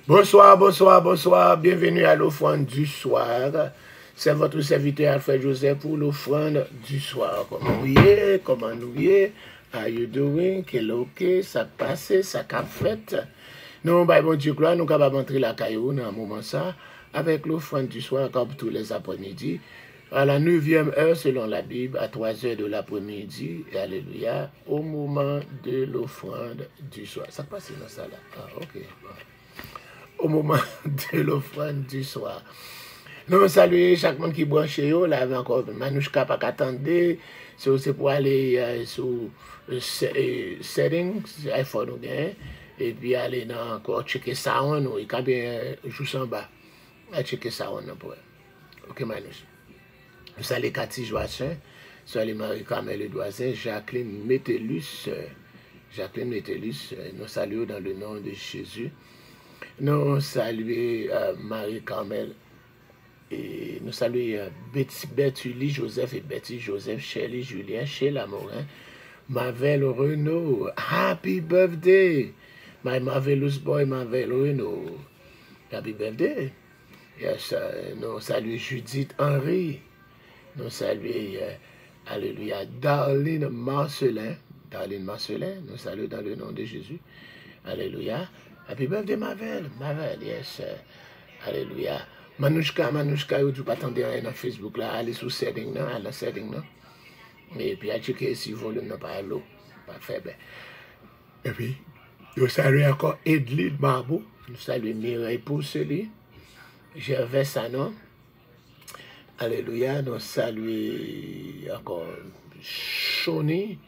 Bonsoir, bonsoir, bonsoir. Bienvenue à l'offrande du soir. C'est votre serviteur Alfred Joseph pour l'offrande du soir. Comment vous êtes? Comment nous êtes? How you doing? Quel ok? Ça passe? Ça qu'a fait? Nous, bon Dieu, gloire, nous sommes entrer la caillou dans un moment ça, avec l'offrande du soir, comme tous les après-midi, à la 9e heure selon la Bible, à 3 heures de l'après-midi, et alléluia, au moment de l'offrande du soir. Ça passe dans ça là? Ah, ok. Au moment de l'offrande du soir. Nous saluons chaque monde qui branche là, encore Manouchka pas qu'attendre, c'est pour aller sur settings, iPhone ou bien, et puis aller dans encore checker sound, ou il y a bien juste en bas, à checker sound pour ok Manouche. Nous saluons Cathy Joassin, saluons Marie-Carmel Edouazin, Jacqueline Métellus, nous saluons dans le nom de Jésus. Nous saluons Marie-Carmel et nous saluons Betty Joseph et Betty Joseph, Shelley Julien, Sheila Morin, Mavel Renaud. Happy birthday, my marvelous boy Mavel Renaud. Happy birthday. Yes, nous saluons Judith Henry. Nous saluons, alléluia, Darlene Marcelin. Nous saluons dans le nom de Jésus. Alléluia. Happy birthday, Mavel, yes. Alléluia. Manouchka, vous pas attendre dans Facebook là, allez sur setting, non, à la setting, non. Et puis, à checker si le volume n'a pas l'eau, pas faible. Et puis, nous saluons encore Edlid Marbou, nous saluons Mireille Pousseli, Gervais Sanon. Alléluia, nous saluons encore Choni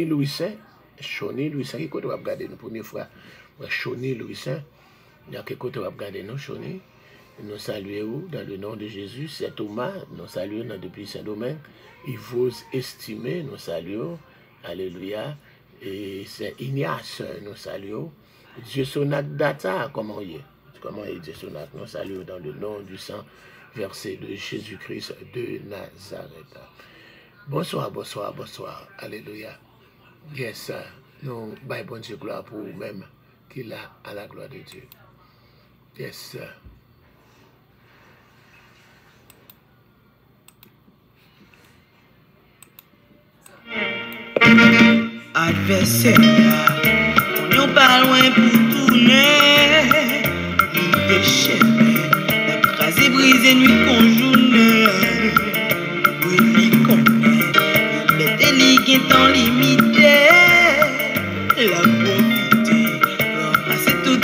Louis-Saint, qui côté va regarder nous première fois. Choni Louis-Saint, il y a quelque chose à regarder nous, Choni. Nous saluons dans le nom de Jésus, c'est Thomas, nous saluons depuis Saint-Domingue. Il vous estimez, nous saluons, alléluia. Et c'est Ignace, nous saluons. Dieu Sonac Data, comment il est Dieu Sonac, nous saluons dans le nom du sang versé de Jésus-Christ de Nazareth. Bonsoir, bonsoir, bonsoir, alléluia. Yes, nous, bon Dieu, gloire pour vous-même. Qu'il a à la gloire de Dieu. Yes, sir. Adversaire, on n'est pas loin pour tourner. Il déchaîne, la crase brisée, nuit conjournée. Oui, il connaît, il met des ligues temps limité. La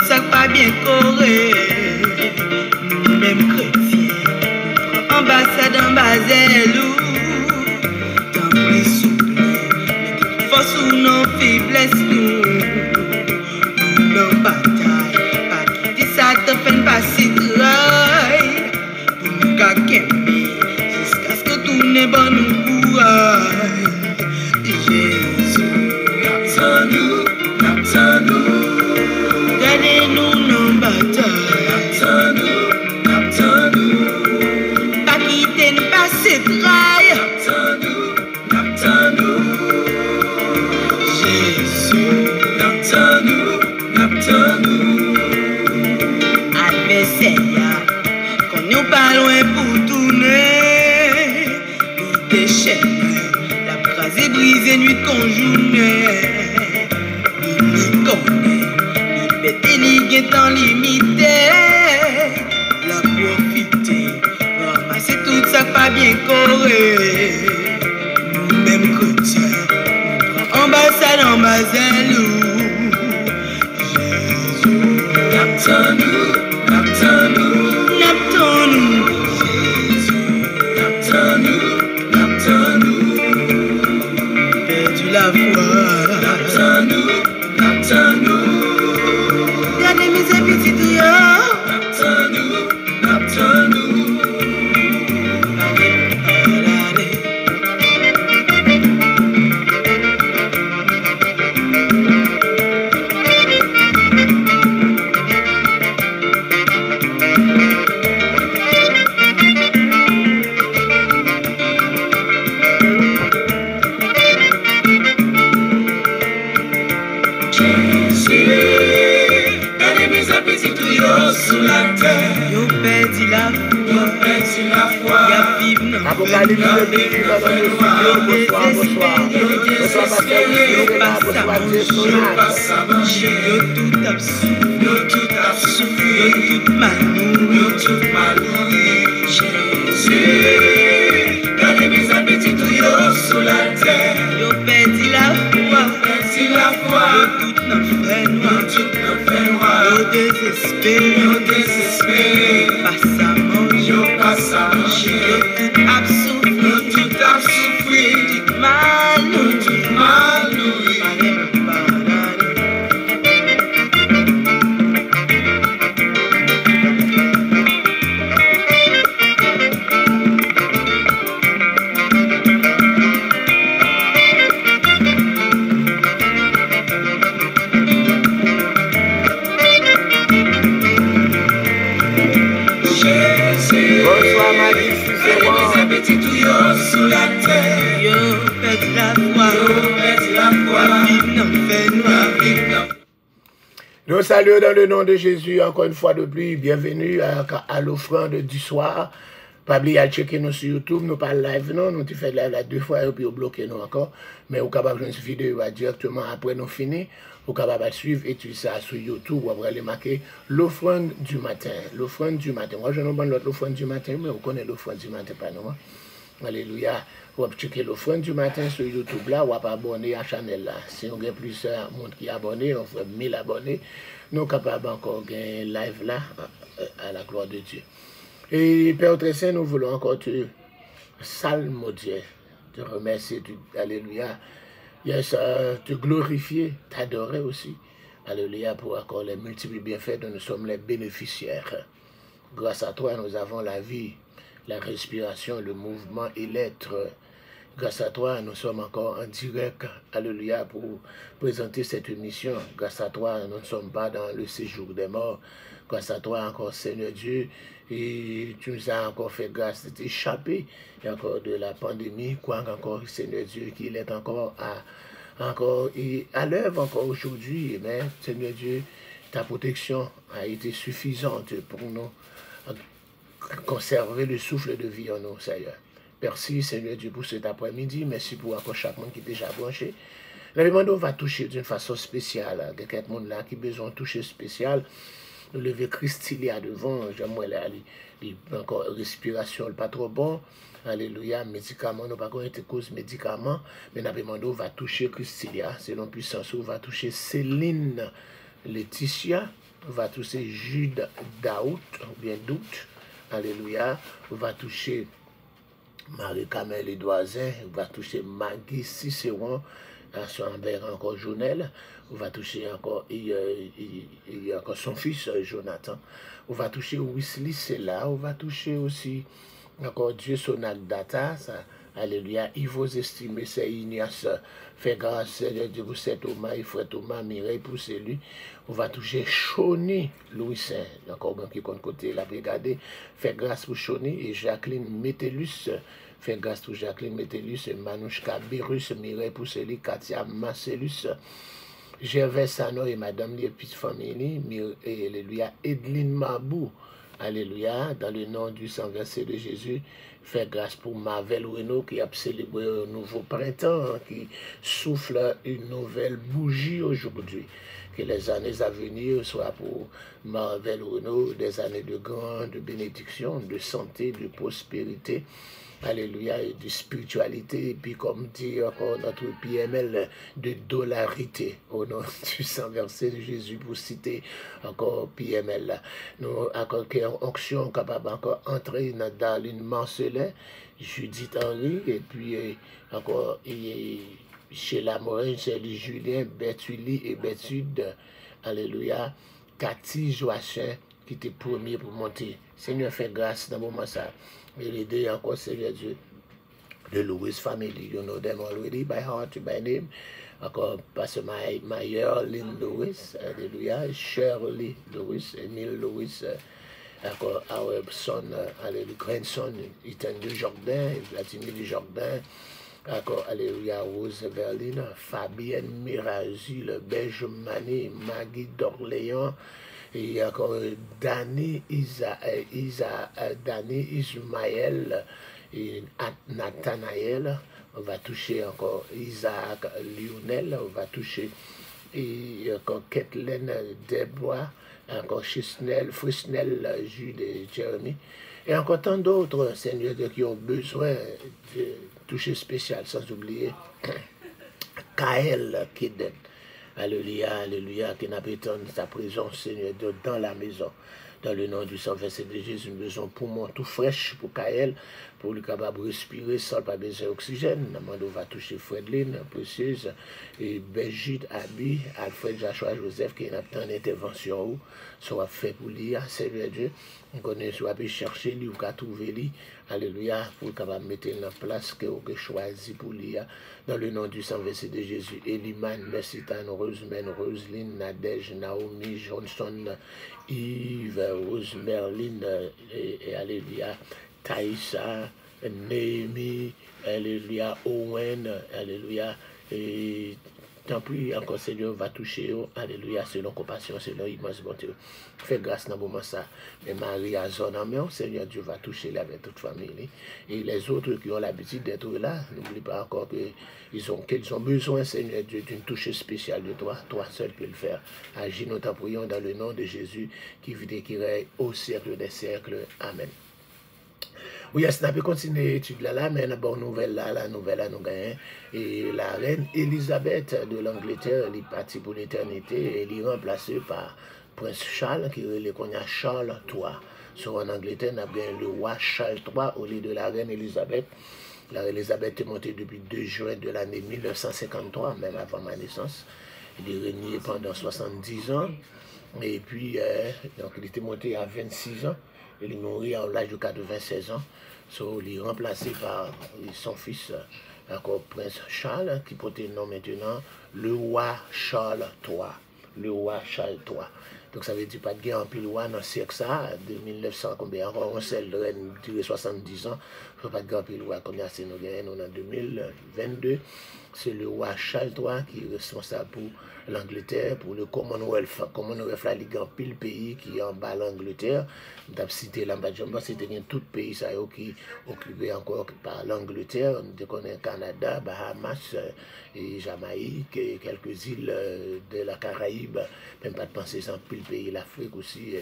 ça pas bien coré. Nous-mêmes chrétiens, ambassade en Baselou, tant plus souple, mais toute force ou non faiblesse nous. Nous n'en bataille, pas quitter ça te fait passer travail. Pour nous kakemé, jusqu'à ce que tout n'est bon nous courage. Jésus, naptons-nous. Gardez-nous nos batailles. Naptons-nous. Pas quitter nous passer trail. Naptons-nous. Jésus. Naptons-nous. Adversaire, qu'on n'est pas loin pour tourner. Il déchaîne, la crase brisée, nuit conjournée. Il connaît. Les ligues temps limité, la profiter, ramasser tout ça pas bien coré. Nous-mêmes chrétiens, nous prenons ambassade en Baselou. Jésus, naptons-nous, naptons-nous, naptons-nous. Jésus, naptons-nous, naptons-nous. Perdu la foi, naptons-nous, naptons-nous. Regardez mes petits naptons-nous. sous la terre. Yo perdu la foi. Y'a vive dans Apocalypse de Bible, dans le bonsoir. Bonsoir, pasteur, yo passe à manger. Yo tout absous. Yo tout malou. Jésus, gardez mes appétits tout yo sous la terre. Yo perdu la foi. Yo tout n'en fait noir. Yo désespéré. Yo passe à manger. Yo tout absouffri. Tout malou. Bonsoir, Maggie, c'est moi. Sous la terre, yo perdu la foi, vive dans fait noir. Nous saluons dans le nom de Jésus, encore une fois de plus. Bienvenue à l'offrande du soir. Pas oublier à checker nous sur YouTube, nous pas live, non, nous faisons live là 2 fois et puis on bloque nous encore. Mais vous capable de voir une vidéo directement après nous finir. Vous capable de suivre et tu ça sur YouTube, vous allez marquer l'offrande du matin. L'offrande du matin. Moi je ne sais pas l'offrande du matin, mais vous connaissez l'offrande du matin pas nous. Alléluia. Vous pouvez checker l'offrande du matin sur YouTube là, vous pouvez abonner à la chaîne là. Si on a plus de monde qui est abonné, on fait 1000 abonnés. Nous sommes capables encore de gagner live là, à la gloire de Dieu. Et Père très Saint, nous voulons encore te salmodier, te remercier, alléluia. Yes, te glorifier, t'adorer aussi. Alléluia, pour encore les multiples bienfaits dont nous sommes les bénéficiaires. Grâce à toi, nous avons la vie, la respiration, le mouvement et l'être. Grâce à toi, nous sommes encore en direct, alléluia, pour présenter cette émission. Grâce à toi, nous ne sommes pas dans le séjour des morts. Grâce à toi encore, Seigneur Dieu, et tu nous as encore fait grâce d'échapper encore de la pandémie, quoi encore, Seigneur Dieu, qu'il est encore à l'œuvre encore aujourd'hui. Mais, Seigneur Dieu, ta protection a été suffisante pour nous conserver le souffle de vie en nous, Seigneur. Merci, Seigneur Dieu, pour cet après-midi. Merci pour encore chaque monde qui est déjà branché. Le monde va toucher d'une façon spéciale. Il y a quelqu'un là qui a besoin de toucher spécial. Le lever Christilia devant, j'aimerais encore respiration, pas trop bon. Alléluia, médicaments, nous pas été cause médicaments, mais nous va toucher Christilia, selon puissance, va toucher Céline Laetitia, va toucher Jude Daout, ou bien Doute, alléluia, va toucher Marie-Camille Edoisin, va toucher Maggie Cicéron, encore Jonel, on va toucher encore, encore son fils Jonathan, on va toucher Wesley Sella, on va toucher aussi encore Dieu Sonagdata, alléluia, il faut estimer, c'est Ignace, fait grâce, Seigneur Dieu, pour cet Thomas, il faut Thomas, Mireille, pour celui, on va toucher Choni Louis Saint, encore qui compte côté la brigade, fait grâce pour Choni et Jacqueline Métellus, fait grâce pour Jacqueline Métellus, Manouchka Birus, Mireille Pousseli, Katia Marcellus, Gervais Sano et Madame les petites familles, alléluia, Edline Mabou, alléluia, dans le nom du sang versé de Jésus, fait grâce pour Marvel Renault qui a célébré un nouveau printemps, qui souffle une nouvelle bougie aujourd'hui. Que les années à venir soient pour Marvel Renault des années de grande bénédiction, de santé, de prospérité. Alléluia, et de spiritualité, et puis comme dit encore notre PML, de dollarité, au nom du sang versé de Jésus, pour citer encore PML. Nous avons une onction capable encore entrer dans une Marcelin, Judith Henry, et puis encore chez la Morin, chez Julien, Bertulli et Bertude, alléluia, Cathy Joachim, qui était premier pour monter. Seigneur, fait grâce dans le moment ça. Et l'aider encore, Seigneur Dieu, the Lewis family. You know them already by heart, by name. Encore, Pastor Mayer, Lynn Lewis, alléluia, Shirley Lewis, Emile Lewis, encore, our son, alléluia, grandson, Ethan Desjardins, Vladimir Desjardins, encore, alléluia, Rose Verline, Fabienne Mirazi, le Belge Mané, Maggie d'Orléans, Et encore Dani Ismaël et Nathanaël. On va toucher encore Isaac Lionel. On va toucher et encore Kathleen Debois. Encore Frisnel Jude et Jérémy. Et encore tant d'autres, Seigneur, qui ont besoin de toucher spécial, sans oublier Kael Kiden. Alléluia, alléluia, qui n'a pas ta présence, Seigneur, dans la maison. Dans le nom du sang versé de Jésus, nous besoin pour moi tout fraîche pour Kael, pour lui capable de respirer sans pas besoin d'oxygène. On va toucher Fredline, Précieuse, et Brigitte, Abi, Alfred, Joshua, Joseph, qui n'a pas d'intervention, soit fait pour lui, Seigneur Dieu. On connaît, soit chercher lui, ou qu'à trouver lui. Alléluia, pour capable mettre en place que vous choisi pour lui. Dans le nom du sang versé de Jésus, Eliman, Mercitan, Rosemène, Roseline, Nadège, Naomi, Johnson, Yves, Rose, Merlin, et alléluia, Taïsa, Néhémie, alléluia, Owen, alléluia, et tant pis, encore Seigneur va toucher, alléluia, selon compassion, selon immense bonté. Fais grâce dans le moment ça. Mais Marie a zone en main, Seigneur Dieu va toucher là avec toute famille. Et les autres qui ont l'habitude d'être là, n'oublie pas encore qu'ils ont besoin, Seigneur Dieu, d'une touche spéciale de toi. Toi seul peux le faire. Agis, nous t'en prions dans le nom de Jésus, qui vit et qui règne au siècle des siècles. Amen. Oui, on peut continuer l'étude là, mais la bonne nouvelle là, la nouvelle là, nous gagnons. Et la reine Elisabeth de l'Angleterre, elle est partie pour l'éternité, elle est remplacée par Prince Charles, qui est le Charles III. Sur en Angleterre, on a bien le roi Charles III au lieu de la reine Elisabeth. La reine Elisabeth est montée depuis 2 juin de l'année 1953, même avant ma naissance. Il est régné pendant 70 ans. Et puis, donc, il était monté à 26 ans. Il est mort à l'âge de 96 ans. Il est remplacé par son fils, encore Prince Charles, qui porte le nom maintenant, le roi Charles III. Le roi Charles III. Donc ça veut dire pas de guerre en pile roi dans le siècle ça, de 1900, combien encore on sait le reine duré 70 ans, il ne faut pas de guerre en pile roi, combien c'est nous gagnons en 2022. C'est le roi Charles III qui est responsable pour l'Angleterre, pour le Commonwealth. Commonwealth, la Ligue en pile pays qui est en bas l'Angleterre. Nous avons cité l'ambassadeur, c'était tout pays ça, qui est occupé encore par l'Angleterre. Nous connaissons Canada, Bahamas, et Jamaïque, et quelques îles de la Caraïbe. Même pas de penser sans pile pays, l'Afrique aussi,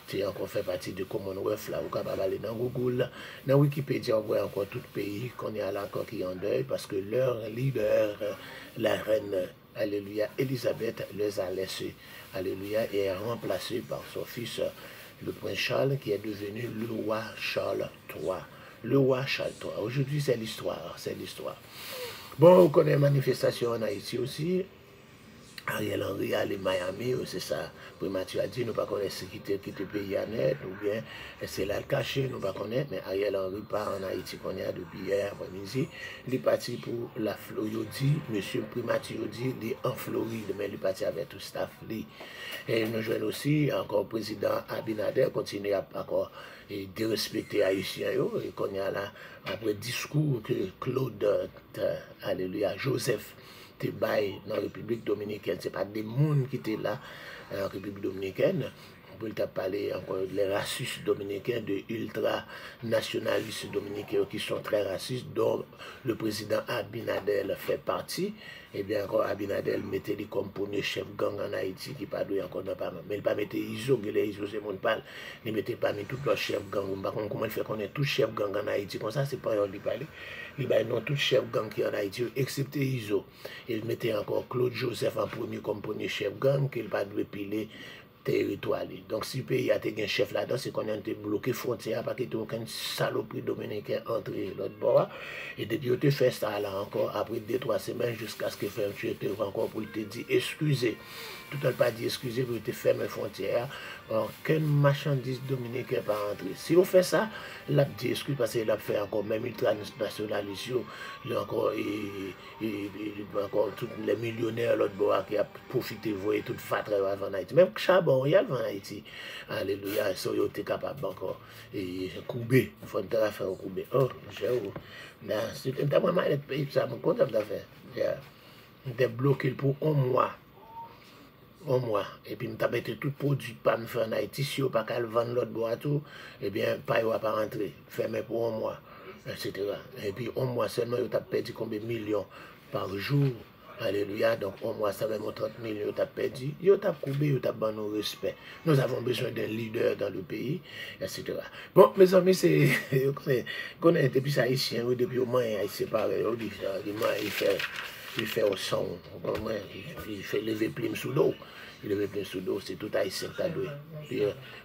qui encore fait partie du Commonwealth. Là, vous pouvez aller dans Google, dans Wikipédia, on voit encore tout pays qu'on est là encore qui est en deuil parce que leur leader, la reine, alléluia, Elisabeth, les a laissés, alléluia, et est remplacée par son fils, le prince Charles, qui est devenu le roi Charles III. Le roi Charles III. Aujourd'hui, c'est l'histoire, c'est l'histoire. Bon, on connaît la manifestation en Haïti aussi. Ariel Henry allé Miami, c'est ça. Puis Mathieu a dit, nous ne connaissons pas qui était pays à net, ou bien c'est là le caché, nous ne connaissons pas, mais Ariel Henry part en Haïti qu'on est depuis hier après-midi. Il est parti pour la Floride, monsieur Primatio dit, il est en Floride, mais il est parti avec tout le staff. Et nous jouons aussi, encore le président Abinader continue à encore dérespecter Haïtiens, et qu'on est là, après le discours que Claude, alléluia, Joseph, dans la République dominicaine. Ce n'est pas des gens qui étaient là en République dominicaine. On peut parler encore des racistes dominicains, de ultra-nationalistes dominicains qui sont très racistes, dont le président Abinadel fait partie. Et bien encore, Abinadel mettait lui comme premier chef gang en Haïti, qui pas doué encore dans pas mais il pas mettait ISO, ISO c'est mon parle, il mettait pas mis tout leur chef gang. Comment il fait qu'on est tout chef gang en Haïti, comme ça, c'est pas lui parler. Il n'y a pas tout chef gang qui est en Haïti, excepté ISO. Il mettait encore Claude Joseph en premier comme premier chef gang, qu'il pas doué piler territoire. Donc si le pays a un chef là-dedans, c'est qu'on a bloqué frontière, parce qu'il n'y a aucun saloperie dominicain entre l'autre bord. Et depuis que tu fais ça là encore, après 2-3 semaines, jusqu'à ce que tu te encore pour te dire excusez. Tout le pas dit excusez pour te fermer frontière. Aucune marchandise dominicaine pas entrer. Si on fait ça, l'a dit excuse parce qu'il a fait encore même ultranationaliste, il a encore tous les millionnaires l'autre bord qui a profité voyer toute fatra avant Haïti. Même Charbon il y a avant Haïti. Alléluia, so yo était capable encore et couper, faut faire couper. Oh, j'ai c'est vraiment pays ça me content d'affaire. Des bloqué pour un mois. un mois. Et puis, je mettais tout produit pas me faire en Haïti, si on pas qu'à le vendre l'autre bois tout, eh bien, pas va pas rentrer. Fermé pour un mois, etc. Et puis, un mois seulement, il a perdu combien de millions par jour. Alléluia. Donc, au moins, ça va monter 30 millions, tu as perdu. Tu as coupé, tu as ban nos respect. Nous avons besoin d'un leader dans le pays, etc. Bon, mes amis, c'est. Connaît depuis ça, haïtien, depuis au moins, il s'est parlé. Il fait au son. Il fait lever plume sous l'eau. Il lever plume sous l'eau, c'est tout haïtien qui a doué.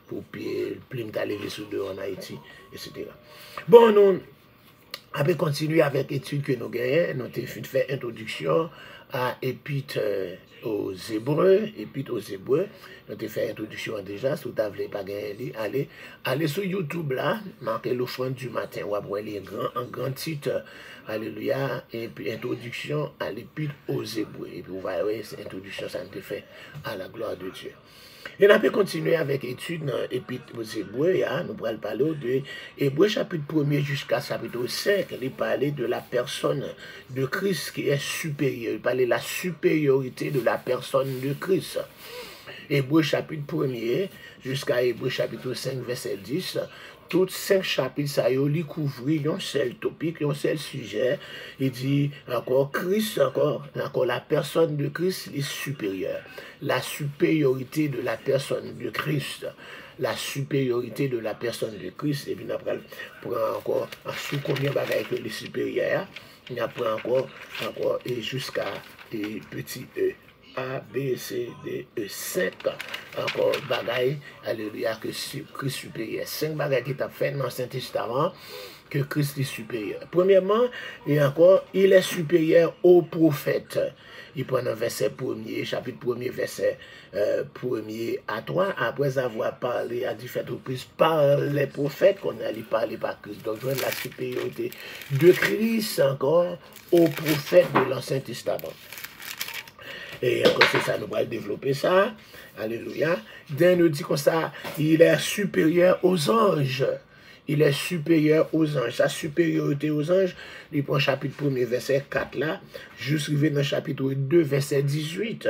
Pour plume t'a levé sous l'eau en Haïti, etc. Bon, nous. Après continuer avec l'étude que nous gagnons, nous avons fait introduction à Épître aux Hébreux, nous avons fait introduction déjà, si vous n'avez pas gagné, allez sur YouTube là, marquez l'offrande du matin, ou après un grand titre, alléluia, et puis introduction à l'Épître aux Hébreux, et puis vous voyez, cette introduction, ça nous fait à la gloire de Dieu. Et on peut continuer avec l'étude dans l'Épître aux Hébreux, nous allons parler de Hébreux chapitre 1er jusqu'à chapitre 5, il parle de la personne de Christ qui est supérieure, il parle de la supériorité de la personne de Christ. Hébreux chapitre 1er jusqu'à Hébreux chapitre 5, verset 10, toutes 5 chapitres, ça y est, couvrir un seul topic, un seul sujet. Il dit encore Christ, encore la personne de Christ est supérieure. La supériorité de la personne de Christ. La supériorité de la personne de Christ. Et puis, après, on prend encore sous combien de bagages que les supérieurs. On apprend encore et jusqu'à petit e. A, B, C, D, E, 5 encore bagailles, alléluia, que Christ supérieur. 5 bagailles qui t'a fait dans l'Ancien Testament, que Christ est supérieur. Premièrement, il est supérieur au prophète. Il prend un verset 1er, chapitre 1er, verset 1er à 3, après avoir parlé à différentes reprises par les prophètes, qu'on a parlé par Christ. Donc, je la supériorité de Christ encore au prophète de l'Ancien Testament. Et encore c'est ça, nous allons développer ça. Alléluia. D'un nous dit comme ça, il est supérieur aux anges. Il est supérieur aux anges. Sa supériorité aux anges, il prend chapitre 1er, verset 4 là, jusqu'à dans chapitre 2, verset 18.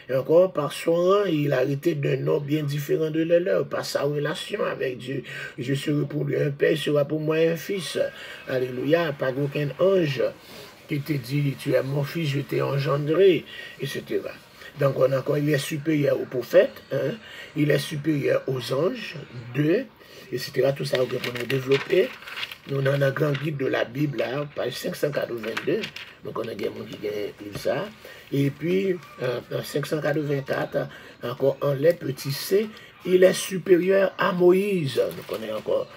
Et encore, par son rang, il a été d'un homme bien différent de le leur, par sa relation avec Dieu. Je serai pour lui un père, il sera pour moi un fils. Alléluia. Pas aucun ange qui te dit, tu es mon fils, je t'ai engendré, etc. Donc, il est supérieur aux prophètes, il est supérieur aux anges, 2, etc. Tout ça, on peut nous développer. Nous avons un grand guide de la Bible, là, page 582. Donc, on a des gens qui ont ça. Et puis, en 584, encore en les petits C, il est supérieur à Moïse. Nous connaissons encore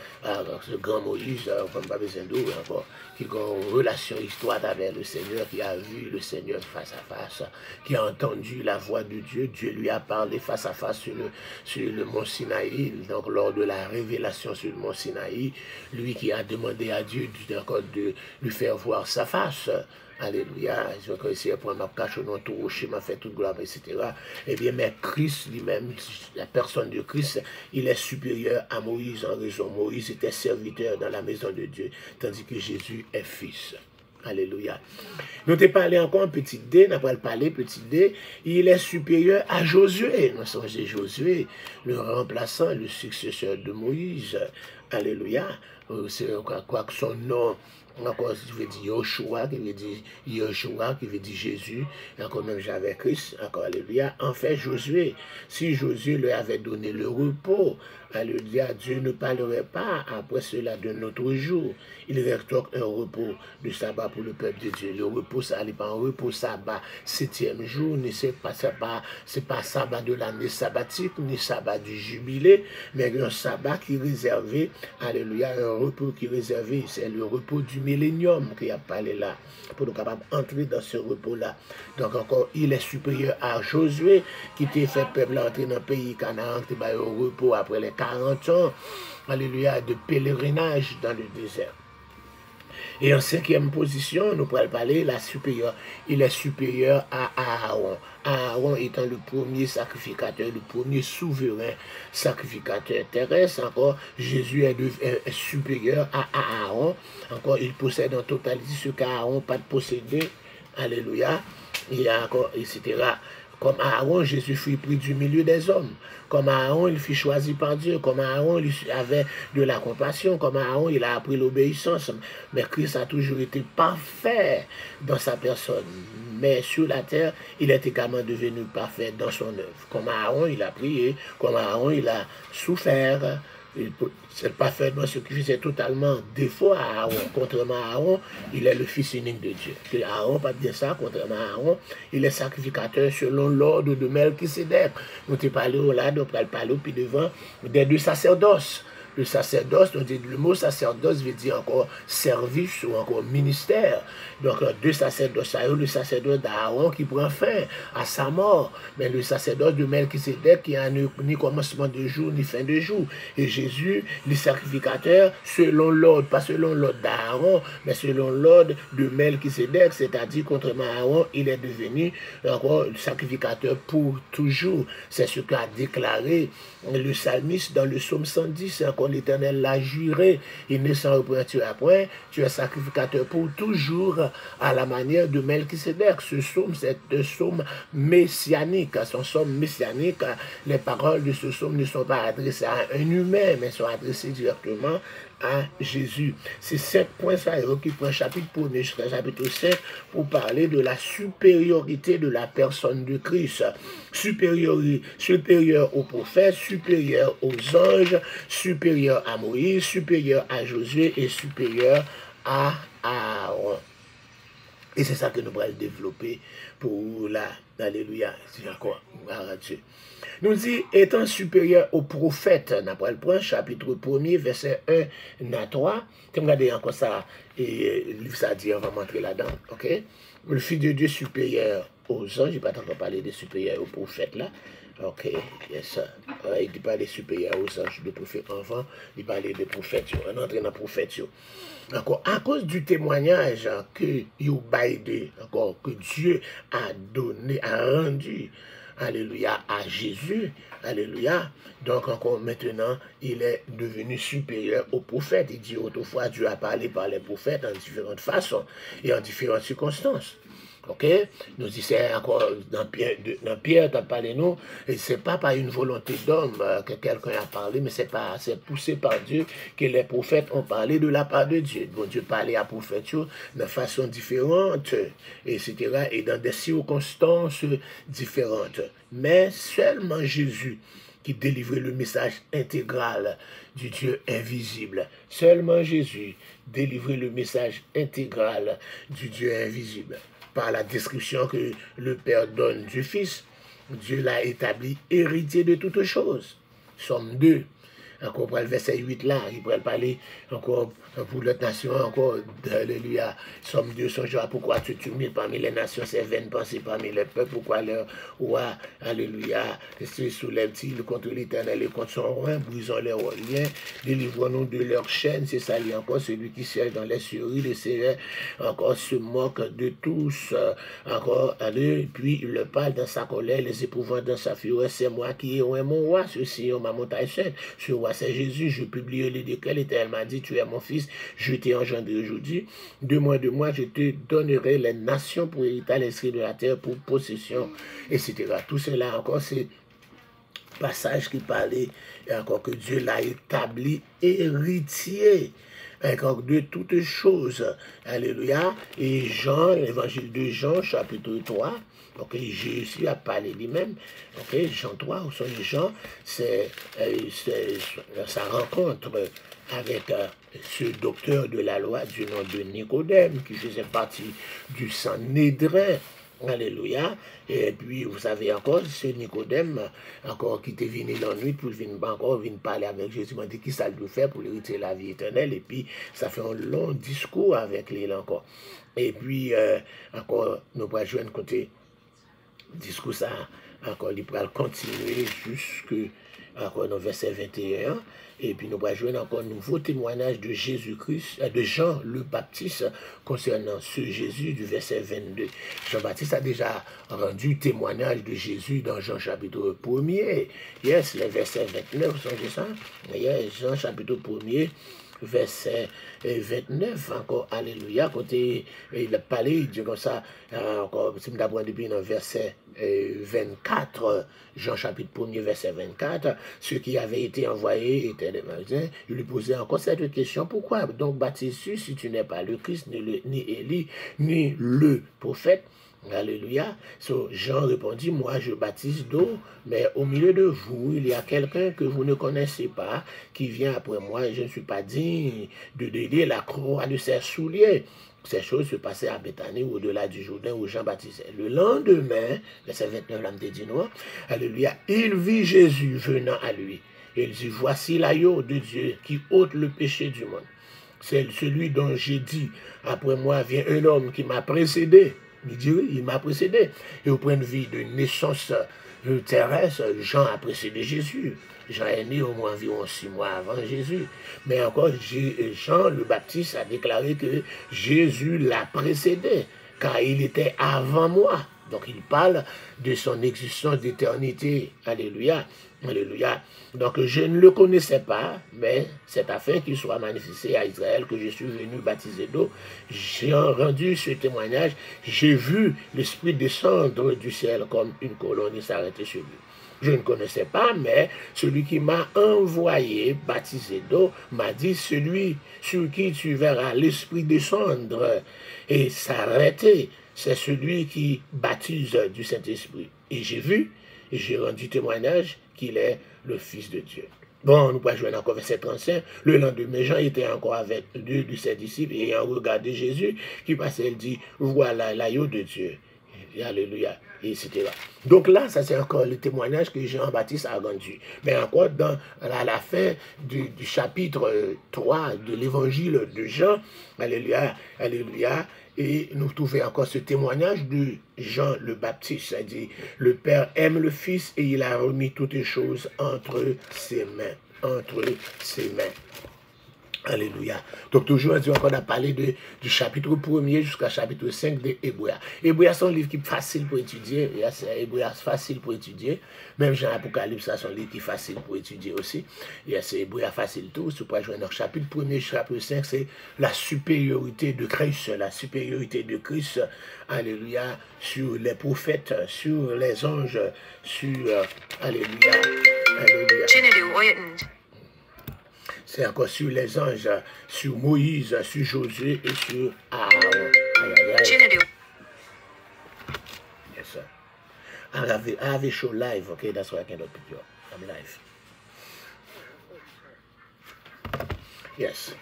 ce grand Moïse, comme pas besoin d'eau, encore, qui a une relation, histoire avec le Seigneur, qui a vu le Seigneur face à face, qui a entendu la voix de Dieu. Dieu lui a parlé face à face sur le mont Sinaï. Donc, lors de la révélation sur le mont Sinaï, lui qui a demandé à Dieu de lui faire voir sa face. Alléluia, je vais essayer pour ma cache dans tout rocher, m'a fait toute gloire, etc. Eh bien, mais Christ lui-même, la personne de Christ, il est supérieur à Moïse en raison. Moïse était serviteur dans la maison de Dieu, tandis que Jésus est fils. Alléluia. Nous t'ai parlé encore un petit D, n'a pas parlé petit D, il est supérieur à Josué. Nous sommes Josué, le remplaçant, le successeur de Moïse. Alléluia. C'est quoi que son nom. Encore, qui veut dire Yoshua, qui veut dire Jésus, encore même j'avais Christ, encore alléluia. En fait, Josué, si Josué lui avait donné le repos, alléluia, Dieu ne parlerait pas après cela de notre jour. Il reste un repos de sabbat pour le peuple de Dieu. Le repos, ça n'est pas un repos sabbat, 7e jour, c'est pas sabbat de l'année sabbatique, ni sabbat du jubilé, mais un sabbat qui est réservé, alléluia, un repos qui est réservé, c'est le repos du millénium qui a parlé là, pour nous capables d'entrer dans ce repos-là. Donc encore, il est supérieur à Josué, qui t'a fait peuple entrer dans le pays Canaan, qui va au repos après les 40 ans, alléluia, de pèlerinage dans le désert. Et en 5e position, nous pourrons parler il est supérieur à Aaron. Aaron étant le premier sacrificateur, le premier souverain sacrificateur terrestre. Encore, Jésus est supérieur à Aaron. Encore, il possède en totalité ce qu'Aaron n'a pas possédé. Alléluia. Et encore, etc. Comme Aaron, Jésus fut pris du milieu des hommes. Comme Aaron, il fut choisi par Dieu. Comme Aaron, il avait de la compassion. Comme Aaron, il a appris l'obéissance. Mais Christ a toujours été parfait dans sa personne. Mais sur la terre, il est également devenu parfait dans son œuvre. Comme Aaron, il a prié. Comme Aaron, il a souffert. C'est parfaitement ce qui faisait totalement défaut à Aaron. Contrairement à Aaron, il est le fils unique de Dieu. Que Aaron, pas bien ça, contrairement à Aaron, il est sacrificateur selon l'ordre de Melchisédek. Nous te parlons là, nous parlons puis devant des deux sacerdoces. Le sacerdoce, le mot sacerdoce veut dire encore service ou encore ministère. Donc, deux sacerdoces, le sacerdoce d'Aaron qui prend fin à sa mort, mais le sacerdoce de Melchisédek qui a ni commencement de jour ni fin de jour. Et Jésus, le sacrificateur, selon l'ordre, pas selon l'ordre d'Aaron, mais selon l'ordre de Melchisédek, c'est-à-dire contrairement à Aaron, il est devenu encore le sacrificateur pour toujours. C'est ce qu'a déclaré le psalmiste dans le psaume 110, encore l'Éternel l'a juré, il ne s'en reprendra point, tu es sacrificateur pour toujours à la manière de Melchisédek. Ce psaume, c'est un psaume messianique. Son psaume messianique, les paroles de ce psaume ne sont pas adressées à un humain, mais sont adressées directement à Jésus. C'est 5 points ça qui prend chapitre 1er jusqu'à chapitre 5 pour parler de la supériorité de la personne de Christ. Supérieur aux prophètes, supérieur aux anges, supérieur à Moïse, supérieur à Josué et supérieur à Aaron. Et c'est ça que nous allons développer pour la... Alléluia. C'est encore. Nous dit, étant supérieur aux prophètes, n'a pas le point, chapitre 1er, verset 1 à 3. Tu regardes encore ça, et le livre ça dit, on va montrer là-dedans. Ok? Le Fils de Dieu supérieur aux anges, je n'ai pas encore parlé des supérieurs aux prophètes là. Ok, yes. Il dit pas des supérieurs aux anges, des prophètes enfants, il parlait des prophètes, on entre dans les prophètes. Encore, à cause du témoignage que Dieu a donné, a rendu, alléluia, à Jésus, alléluia, donc encore maintenant, il est devenu supérieur aux prophètes. Il dit autrefois, Dieu a parlé par les prophètes en différentes façons et en différentes circonstances. Ok, nous disons encore dans Pierre t'as parlé nous, et c'est pas par une volonté d'homme que quelqu'un a parlé, mais c'est poussé par Dieu que les prophètes ont parlé de la part de Dieu. Bon, Dieu parlait à prophètes de façon différente, etc., et dans des circonstances différentes. Mais seulement Jésus qui délivrait le message intégral du Dieu invisible. Seulement Jésus délivrait le message intégral du Dieu invisible. Par la description que le Père donne du Fils, Dieu l'a établi héritier de toutes choses. Somme 2. Encore pour le verset 8 là, il pourrait parler encore pour l'autre nation, encore, alléluia. Somme 2, songe-toi, pourquoi tu t'humilies parmi les nations, c'est vaine pensée parmi les peuples, pourquoi leur roi, alléluia, se soulève-t-il contre l'Éternel et contre son roi, brisons leurs liens, délivrons-nous de leurs chaînes, c'est ça, il encore celui qui siège dans les souris, les seigneurs, encore se moque de tous, encore, allez, puis il le parle dans sa colère, les éprouvant dans sa fureur, c'est moi qui ai mon roi, ceci est ma montagne sainte, ce roi c'est Jésus, je publie les décrets, l'Éternel m'a dit, tu es mon fils, je t'ai engendré aujourd'hui, de moi, je te donnerai les nations pour héritage l'esprit de la terre, pour possession, etc. Tout cela encore, c'est passage qui parlait, encore que Dieu l'a établi héritier, encore de toutes choses. Alléluia. Et Jean, l'évangile de Jean, chapitre 3, ok, Jésus a parlé lui-même, ok, Jean 3, où sont les gens, c'est sa rencontre avec ce docteur de la loi du nom de Nicodème, qui faisait partie du Sanhédrin, alléluia, et puis vous savez encore, ce Nicodème, encore qui était venu la nuit pour venir parler avec Jésus, m'a dit qui ça doit faire pour hériter la vie éternelle, et puis ça fait un long discours avec lui encore. Et puis, encore, nous pourrons jouer un côté discours ça, encore, il pourra continuer jusque encore dans verset 21, et puis nous allons jouer encore un nouveau témoignage de Jésus-Christ, de Jean le Baptiste concernant ce Jésus du verset 22. Jean-Baptiste a déjà rendu témoignage de Jésus dans Jean chapitre 1er. Yes, le verset 29, vous savez ça? Yes, Jean chapitre 1er, verset 29, encore, alléluia, côté, il a parlé, il dit comme ça, encore, si nous avons depuis dans verset 24, Jean chapitre 1er, verset 24, ceux qui avaient été envoyés étaient des magasins, il lui posait encore cette question, pourquoi donc baptises-tu si tu n'es pas le Christ, ni Élie, ni le prophète? Alléluia. So, Jean répondit, moi je baptise d'eau, mais au milieu de vous, il y a quelqu'un que vous ne connaissez pas, qui vient après moi, et je ne suis pas digne de délier la croix de ses souliers. Ces choses se passaient à Béthanie, au-delà du Jourdain, où Jean baptisait. Le lendemain, verset 29, l'âme des dinois, alléluia, il vit Jésus venant à lui. Et il dit, voici l'agneau de Dieu qui ôte le péché du monde. C'est celui dont j'ai dit, après moi vient un homme qui m'a précédé. Il dit oui, il m'a précédé. Et au point de vue de naissance terrestre, Jean a précédé Jésus. Jean est né au moins environ 6 mois avant Jésus. Mais encore, Jean le Baptiste a déclaré que Jésus l'a précédé, car il était avant moi. Donc il parle de son existence d'éternité. Alléluia. Alléluia. Donc je ne le connaissais pas, mais c'est afin qu'il soit manifesté à Israël que je suis venu baptiser d'eau. J'ai rendu ce témoignage. J'ai vu l'Esprit descendre du ciel comme une colonne et s'arrêter sur lui. Je ne connaissais pas, mais celui qui m'a envoyé baptiser d'eau m'a dit, celui sur qui tu verras l'Esprit descendre et s'arrêter, c'est celui qui baptise du Saint-Esprit. Et j'ai vu, et j'ai rendu témoignage qu'il est le Fils de Dieu. Bon, nous pouvons jouer encore verset 35. Le lendemain, Jean était encore avec 2 de ses disciples et ayant regardé Jésus qui passait, il dit, voilà l'agneau de Dieu. Et alléluia, et etc. Donc là, ça c'est encore le témoignage que Jean-Baptiste a rendu. Mais encore à la fin du chapitre 3 de l'évangile de Jean, alléluia, alléluia, et nous trouvons encore ce témoignage de Jean le Baptiste, c'est-à-dire le Père aime le Fils et il a remis toutes les choses entre ses mains. Entre ses mains. Alléluia. Donc toujours, on a parlé du chapitre 1er jusqu'à chapitre 5 de Hébreux. Hébreux, c'est un livre qui est facile pour étudier. Hébreux, c'est facile pour étudier. Même Jean Apocalypse, c'est un livre qui est facile pour étudier aussi. C'est Hébreux, facile tout. Si vous pouvez jouer dans le chapitre 1er, chapitre 5, c'est la supériorité de Christ. La supériorité de Christ, alléluia, sur les prophètes, sur les anges, sur, alléluia, alléluia. C'est encore sur les anges, sur Moïse, sur Josué et sur Aaron. Yes, sir. I have a show live, okay? That's why I cannot pick you up. I'm live. Yes.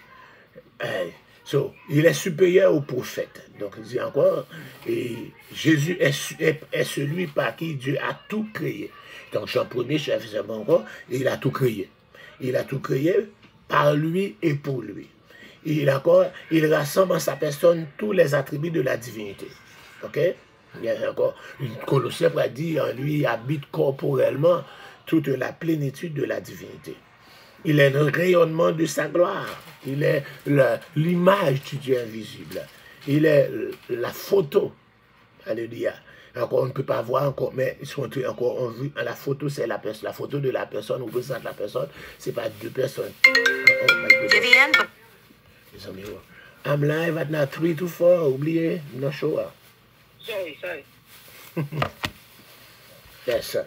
So, il est supérieur au prophète. Donc, il dit encore, et Jésus est celui par qui Dieu a tout créé. Donc, Jean 1er, chapitre 5 encore, il a tout créé. Il a tout créé par lui et pour lui. Il rassemble en sa personne tous les attributs de la divinité. Ok? Il y a encore une Colossiens qui a dit en lui habite corporellement toute la plénitude de la divinité. Il est le rayonnement de sa gloire. Il est l'image du Dieu invisible. Il est la photo. Alléluia. Encore, on ne peut pas voir encore, mais encore, on vit, la photo, c'est la photo de la personne, on représente la personne, c'est pas 2 personnes. I'm live at now 3 to 4, oubliez, non show. Sorry. Yes.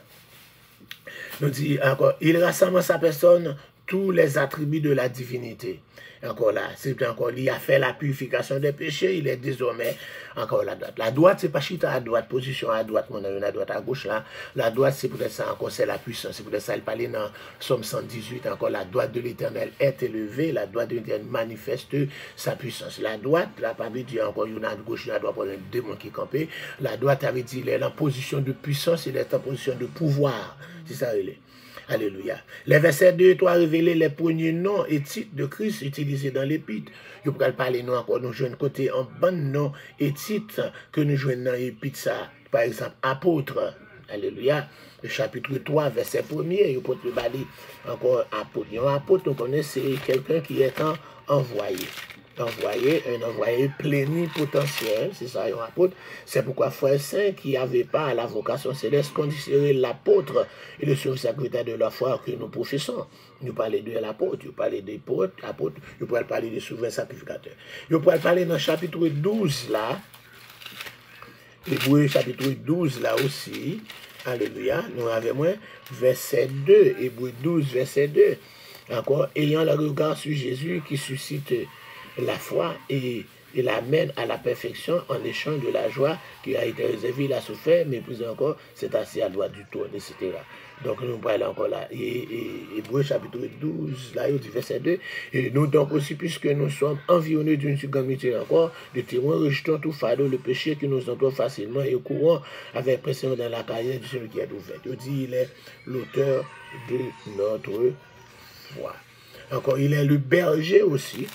Nous dit encore, il rassemble en sa personne tous les attributs de la divinité. Encore là, c'est encore, il a fait la purification des péchés, il est désormais encore la droite. La droite, c'est pas chita à droite, position à droite, mon ami, la droite à gauche là. La droite, c'est peut-être ça encore, c'est la puissance. C'est peut-être ça, il parlait dans Somme 118, encore, la droite de l'Éternel est élevée, la droite de l'Éternel manifeste sa puissance. La droite, la Bible dit encore, il y a une gauche, il y a une droite pour un démon qui campait. La droite avait dit, il est en position de puissance, il est en position de pouvoir. C'est ça, il est. Alléluia. Les versets 2 et 3 révèlent les premiers noms et titres de Christ utilisés dans l'épître. Vous pouvez parler nous encore, nous jouons côté en bon nom et titres que nous jouons dans l'épître. Par exemple, apôtre. Alléluia. Le chapitre 3, verset 1er, vous pouvez parler encore apôtre. Un apôtre, on connaît, c'est quelqu'un qui est envoyé. envoyé, un envoyé plénipotentiel, c'est ça, un apôtre. C'est pourquoi frères saints qui n'avaient pas la vocation céleste considéraient l'apôtre et le sursacrificateur de la foi que nous professons. Nous parlons de l'apôtre, nous parlons des apôtres, nous pourrons parler des souverains sacrificateurs. Nous pourrons parler dans le chapitre 12 là, Hébreu chapitre 12 là aussi, alléluia, nous avons verset 2, Hébreu 12 verset 2, encore, ayant le regard sur Jésus qui suscite la foi et l'amène à la perfection en échange de la joie qui a été réservée, il a souffert, mais plus encore, c'est assis à droite du trône, etc. Donc nous parlons encore là, Hébreu chapitre 12, là, il dit verset 2, et nous donc aussi, puisque nous sommes environnés d'une si grande multitude encore, de témoins, rejetons tout fardeau, le péché qui nous entoure facilement et courant avec pression dans la carrière de celui qui est ouvert. Il dit, il est l'auteur de notre foi. Encore, il est le berger aussi,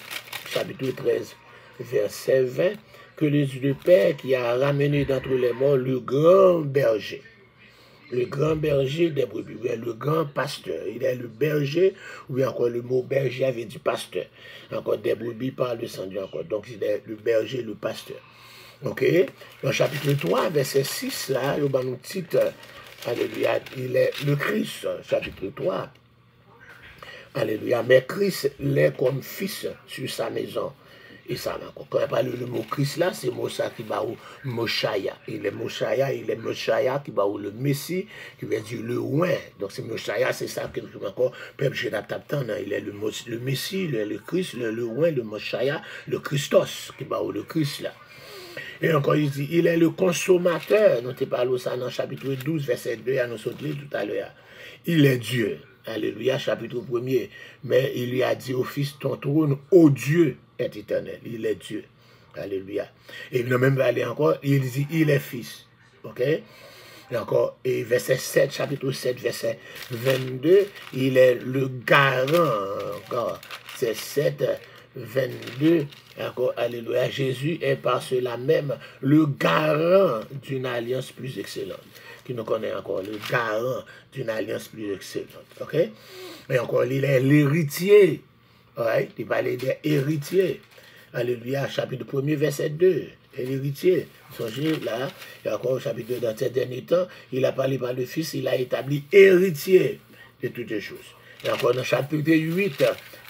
chapitre 13, verset 20, que le Dieu de Père qui a ramené d'entre les morts le grand berger des brebis, le grand pasteur. Il est le berger, ou bien encore le mot berger avait dit pasteur. Encore des brebis par le sang Dieu encore. Donc il est le berger, le pasteur. Ok? Dans chapitre 3, verset 6, là, il y a un titre, alléluia, il est le Christ, chapitre 3. Alléluia. Mais Christ l'est comme fils sur sa maison. Et ça, quand on parle le mot Christ là, c'est mot ça qui va au Moshaya. Il est Moshaya qui va au le Messie, qui veut dire le oint. Donc c'est Moshaya, c'est ça que encore, peuple il est le Messie, le Christ, le oint, le Moshaya, le Christos, qui va au le Christ là. Et encore, il dit, il est le consommateur. Nous te parlons ça dans chapitre 12, verset 2, à nous sauter tout à l'heure. Il est Dieu. Alléluia, chapitre 1er. Mais il lui a dit au Fils, ton trône, ô Dieu, est éternel. Il est Dieu. Alléluia. Et il a même aller encore, il dit, il est Fils. Ok? Et encore, et verset 7, chapitre 7, verset 22, il est le garant. Encore, c'est 7, 22. Encore, alléluia. Jésus est par cela même le garant d'une alliance plus excellente. Qui nous connaît encore, le garant d'une alliance plus excellente. Ok? Et encore, il est l'héritier. Right? Il parlait des héritiers. Alléluia. Chapitre 1er, verset 2. Et l'héritier. Songez là, et encore au chapitre 2, dans ces derniers temps, il a parlé par le Fils, il a établi héritier de toutes les choses. Et encore dans chapitre 8,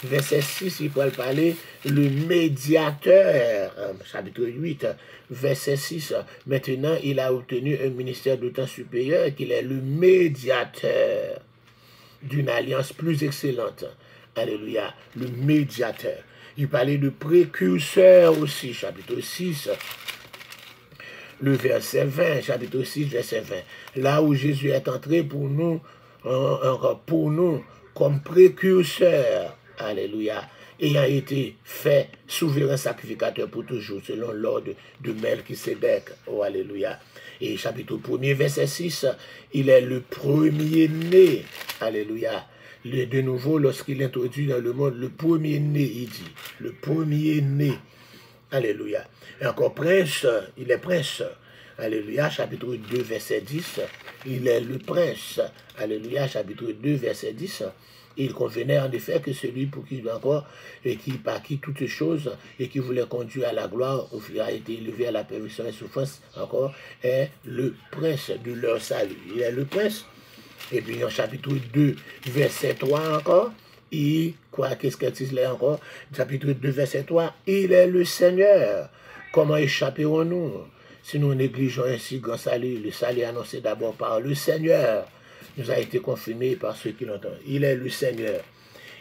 verset 6, il peut parler le médiateur. Chapitre 8, verset 6. Maintenant, il a obtenu un ministère d'autant supérieur qu'il est le médiateur d'une alliance plus excellente. Alléluia. Le médiateur. Il parlait de précurseur aussi. Chapitre 6. Le verset 20, chapitre 6, verset 20. Là où Jésus est entré pour nous comme précurseur, alléluia, ayant été fait souverain sacrificateur pour toujours, selon l'ordre de Melchisédek, oh alléluia. Et chapitre 1er, verset 6, il est le premier-né, alléluia. De nouveau, lorsqu'il introduit dans le monde le premier-né, il dit, le premier-né, alléluia. Et encore prince, il est prince. Alléluia, chapitre 2, verset 10. Il est le prince. Alléluia, chapitre 2, verset 10. Il convenait en effet que celui pour qui encore, et qui par qui toutes choses, et qui voulait conduire à la gloire, a été élevé à la perversion et souffrance, encore, est le prince de leur salut. Il est le prince. Et puis en chapitre 2, verset 3 encore, qu'est-ce qu'il dit là encore? Chapitre 2, verset 3, il est le Seigneur. Comment échapperons-nous si nous négligeons ainsi grand salut? Le salut annoncé d'abord par le Seigneur nous a été confirmé par ceux qui l'entendent. Il est le Seigneur.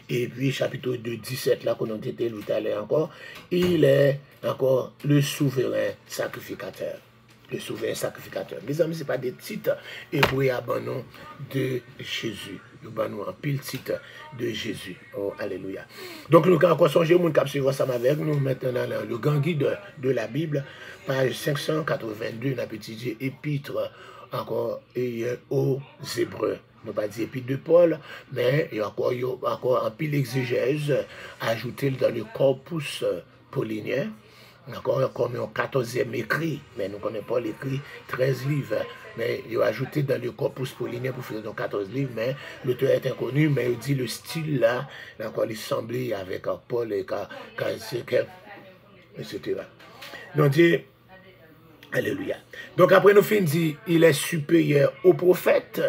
Et puis chapitre 2, 17, là qu'on a été lu tout à l'heure encore, il est encore le souverain sacrificateur. Le souverain sacrificateur. Mes amis, ce n'est pas des titres hébreux à bon nom de Jésus. Nous avons un pile titre de Jésus. Oh, alléluia. Donc, nous avons encore songé, nous avons ensemble avec nous maintenant le grand guide de la Bible, page 582, on a étudié épître encore aux Hébreux. Nous pas dit épître de Paul, mais il y a encore un pile exégèse ajouté dans le corpus paulinien. Encore comme un 14e écrit, mais nous ne connaissons pas l'écrit 13 livres, mais il a ajouté dans le corpus paulinien pour faire donc 14 livres, mais l'auteur est inconnu, mais il dit le style là, encore il semblait avec Paul et etc. Donc, Dieu, alléluia. Donc, après, nous finissons dit, il est supérieur au prophète.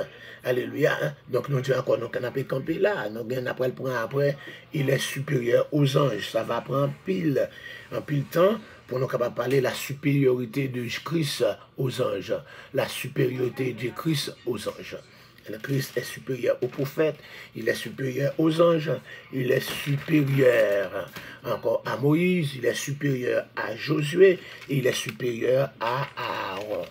Alléluia. Hein? Donc, nous disons encore, nous avons campé là. Nous après, il est supérieur aux anges. Ça va prendre un pile temps pour nous capables parler de la supériorité de Christ aux anges. La supériorité de Christ aux anges. Le Christ est supérieur aux prophètes, il est supérieur aux anges, il est supérieur encore à Moïse, il est supérieur à Josué, il est supérieur à Aaron.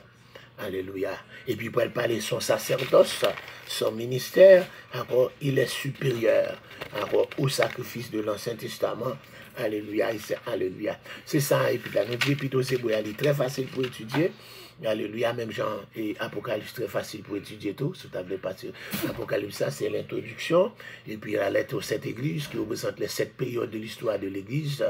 Alléluia. Et puis pour parler de son sacerdoce, son ministère, encore il est supérieur encore au sacrifice de l'Ancien Testament. Alléluia, alléluia. C'est ça, et puis là, nous dit plutôt c'est très facile pour étudier. Alléluia, même Jean et Apocalypse, très facile pour étudier tout. Si tu avais passé Apocalypse, ça c'est l'introduction. Et puis la lettre aux 7 églises qui représente les 7 périodes de l'histoire de l'église.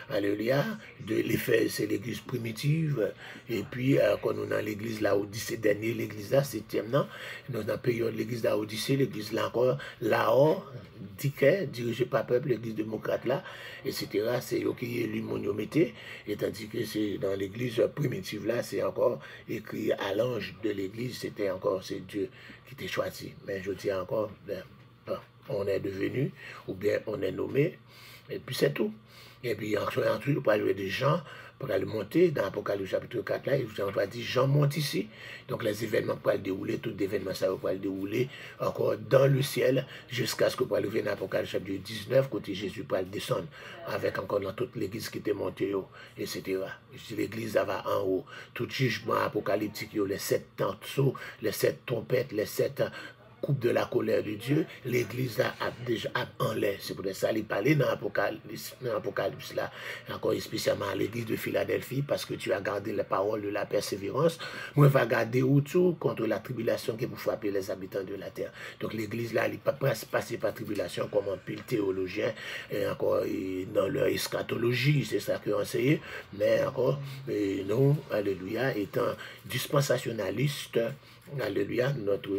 Alléluia. De l'Éphèse, c'est l'église primitive. Et puis, quand nous dans l'église Laodicée, dernier, l'église là, 7e, non. Nous dans la période de l'église Laodicée, l'église là encore, Laodicée, dirigée par peuple, l'église démocrate là, etc. C'est eux qui est élu monomété. Et tandis que c'est dans l'église primitive là, c'est encore écrit à l'ange de l'église, c'était encore, c'est Dieu qui t'a choisi. Mais je dis encore, on est devenu, ou bien on est nommé, et puis c'est tout. Et puis ensuite, on peut aller des gens, pour aller monter dans l'Apocalypse chapitre 4, là, on va dire, Jean monte ici. Donc les événements pour aller dérouler, tout événement ça va aller dérouler encore dans le ciel, jusqu'à ce que pour arriver dans l'Apocalypse chapitre 19, côté Jésus pour aller descendre, avec encore dans toute l'église qui était montée, etc. L'église va en haut. Tout jugement apocalyptique, les 7 tanceaux, les 7 trompettes, les 7 coupe de la colère de Dieu, l'église a déjà en l'air. C'est pour ça qu'il parlait dans l'Apocalypse là, encore spécialement à l'église de Philadelphie, parce que tu as gardé les paroles de la persévérance. Moi, je vais garder autour contre la tribulation qui est pour frapper les habitants de la terre. Donc l'église là, elle n'est pas passée par tribulation comme un pile théologien, et encore dans leur eschatologie, c'est ça qu'ils ont essayé, mais encore, nous, alléluia, étant dispensationaliste, alléluia, notre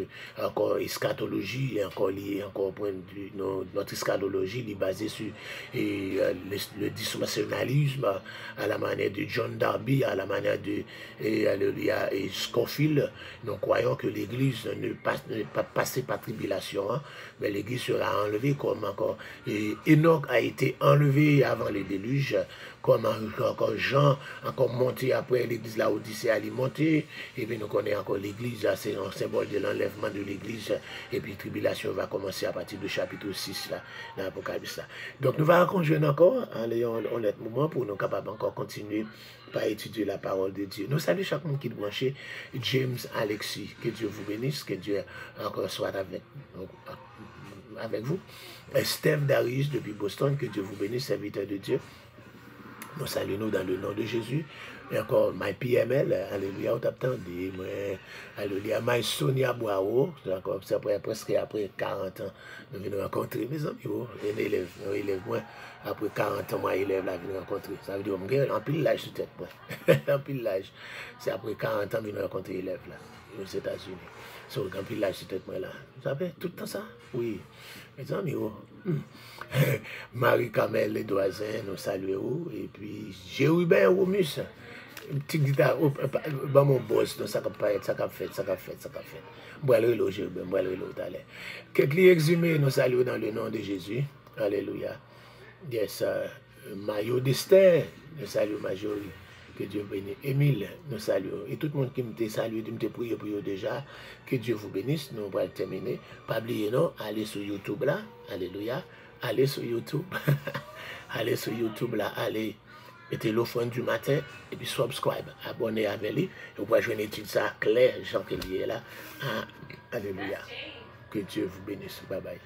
encore eschatologie est encore liée, encore point de vue, notre eschatologie est basée sur le dispensationalisme à la manière de John Darby, à la manière de alléluia, et Scofield. Nous croyons que l'église ne pas passer par tribulation, hein, mais l'église sera enlevée comme encore. Et Enoch a été enlevé avant le déluge, comme encore Jean, encore monté après l'église Laodicée à monter, et puis nous connaissons encore l'église, c'est un symbole de l'enlèvement de l'église, et puis tribulation va commencer à partir du chapitre 6 là, dans l'Apocalypse. Donc nous allons conjoindre encore, en ayant un honnête moment pour nous capables encore continuer par étudier la parole de Dieu. Nous saluons chaque monde qui est branché, James Alexis, que Dieu vous bénisse, que Dieu encore soit avec vous. Steph Darius depuis Boston, que Dieu vous bénisse, serviteur de Dieu. Nous saluons dans le nom de Jésus. Et encore, my PML, alléluia, on t'attendait. Alléluia, my Sonia Boao, c'est presque après 40 ans, nous venons rencontrer mes amis, un élève, moi, après 40 ans, moi, élève, là, venons rencontrer. Ça veut dire, on en pile l'âge sur tête, moi. En pile l'âge. C'est après 40 ans, venons rencontrer élève, là, aux États-Unis. So, en pile l'âge sur tête, moi, là. Vous savez, tout le temps ça? Oui. Mes amis, Marie-Camille Ledoisin, nous saluons, et puis Jérubin Romus, une petite guitare, mon boss, ça a fait. Boile l'eau, Jérubin, boile l'eau, t'allais. Quelques exhumés, nous saluons dans le nom de Jésus. Alléluia. Yes, Mario Destin, nous saluons Majorie. Que Dieu bénisse. Émile, nous saluons. Et tout le monde qui me salue, qui me prie pour eux déjà, que Dieu vous bénisse. Nous allons terminer. Pas oublier, non, allez sur YouTube là. Alléluia. Allez sur YouTube. Allez sur YouTube là. Allez. Mettez l'offrande du matin. Et puis subscribe. Abonnez à lui. Et vous pouvez jouer une étude ça claire, Jean Kelly là. Alléluia. Que Dieu vous bénisse. Bye bye.